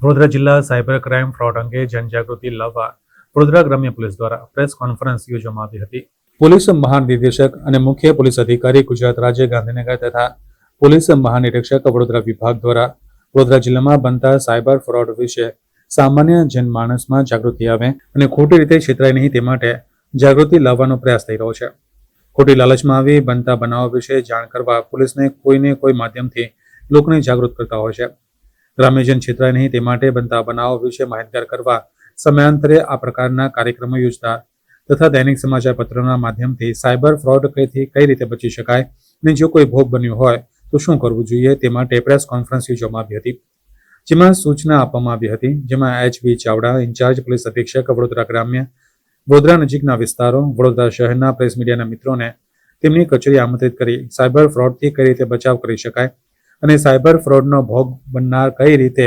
વડોદરા જિલ્લા cyber crime fraud અંગે જનજાગૃતિ લાવવા વડોદરા ગ્રામ્ય પોલીસ દ્વારા પ્રેસ કોન્ફરન્સ યોજવામાં આવી હતી. પોલીસ મહાનિદેશક અને મુખ્ય પોલીસ અધિકારી ગુજરાત રાજ્ય ગાંધીનગર તથા પોલીસ મહાનિરીક્ષક વડોદરા વિભાગ દ્વારા વડોદરા જિલ્લામાં બનતા સાયબર ફ્રોડ વિશે સામાન્ય જનમાનસમાં જાગૃતિ આવે અને ખોટી રીતે છેતરાય નહીં તે માટે જાગૃતિ લાવવાનો પ્રયાસ થઈ રહ્યો છે. ખોટી લાલચમાં આવી બનતા બનાવો વિશે જાણ કરવા પોલીસને કોઈને કોઈ માધ્યમથી લોકોને જાગૃત કરતા હોય છે. ગ્રામ્યજન છેતરાય નહીં તે માટે બનતા બનાવો વિશે માહિતગાર કરવા સમયાંતરે આ પ્રકારના કાર્યક્રમો યોજતા તથા દૈનિક સમાચાર પત્રના માધ્યમથી સાયબર ફ્રોડ કઈ રીતે બચી શકાય અને જો કોઈ ભોગ બન્યું હોય તો શું કરવું જોઈએ તે માટે પ્રેસ કોન્ફરન્સ યોજવામાં આવી હતી, જેમાં સૂચના આપવામાં આવી હતી. જેમાં HB ચાવડા, ઇન્ચાર્જ પોલીસ અધિક્ષક વડોદરા ગ્રામ્ય, વડોદરા નજીકના વિસ્તારો, વડોદરા શહેરના પ્રેસ મીડિયાના મિત્રોને તેમની કચેરી આમંત્રિત કરી સાયબર ફ્રોડથી કઈ રીતે બચાવ કરી શકાય અને સાયબર ફ્રોડનો ભોગ બનનાર કઈ રીતે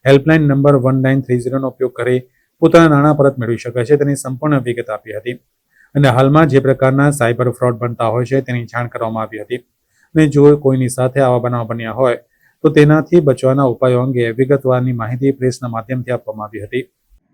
હેલ્પલાઇન નંબર 1930નો ઉપયોગ કરી પોતાના નાણાં પરત મેળવી શકે છે તેની સંપૂર્ણ વિગત આપી હતી. અને હાલમાં જે પ્રકારના સાયબર ફ્રોડ બનતા હોય છે તેની જાણ કરવામાં આવી હતી. અને જો કોઈની સાથે આવા બનાવ બન્યા હોય તો તેનાથી બચવાના ઉપાયો અંગે વિગતવારની માહિતી પ્રેસના માધ્યમથી આપવામાં આવી હતી.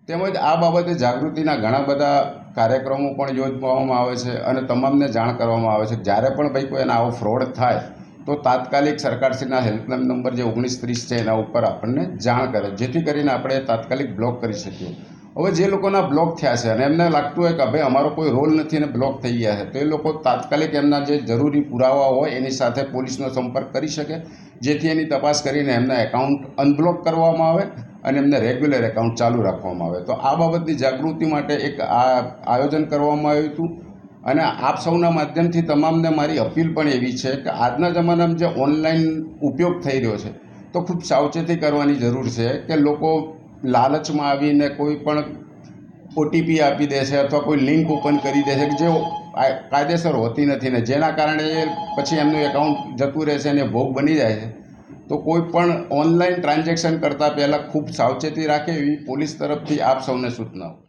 તેમજ આ બાબતે જાગૃતિના ઘણા બધા કાર્યક્રમો પણ યોજવામાં આવે છે અને તમામને જાણ કરવામાં આવે છે. જ્યારે પણ ભાઈ કોઈ આવો ફ્રોડ થાય તો તાત્કાલિક સરકારશ્રીના હેલ્પલાઇન નંબર જે 1930 છે એના ઉપર આપણને જાણ કરે, જેથી કરીને આપણે તાત્કાલિક બ્લોક કરી શકીએ. હવે જે લોકોના બ્લોક થયા છે અને એમને લાગતું હોય કે ભાઈ અમારો કોઈ રોલ નથી અને બ્લોક થઈ ગયા છે, તો એ લોકો તાત્કાલિક એમના જે જરૂરી પુરાવા હોય એની સાથે પોલીસનો સંપર્ક કરી શકે, જેથી એની તપાસ કરીને એમના એકાઉન્ટ અનબ્લોક કરવામાં આવે અને એમને રેગ્યુલર એકાઉન્ટ ચાલુ રાખવામાં આવે. તો આ બાબતની જાગૃતિ માટે એક આયોજન કરવામાં આવ્યું હતું. અને આપ સૌના માધ્યમથી તમામને મારી અપીલ પણ એવી છે કે આજના જમાનામાં જે ઓનલાઈન ઉપયોગ થઈ રહ્યો છે તો ખૂબ સાવચેતી કરવાની જરૂર છે કે લોકો લાલચમાં આવીને કોઈ પણ OTP આપી દે છે અથવા કોઈ લિંક ઓપન કરી દે છે કે જે કાયદેસર હોતી નથી ને જેના કારણે પછી એમનું એકાઉન્ટ જતું રહે છે અને ભોગ બની જાય છે. તો કોઈ પણ ઓનલાઈન ટ્રાન્ઝેક્શન કરતાં પહેલાં ખૂબ સાવચેતી રાખે એવી પોલીસ તરફથી આપ સૌને સૂચનાઓ.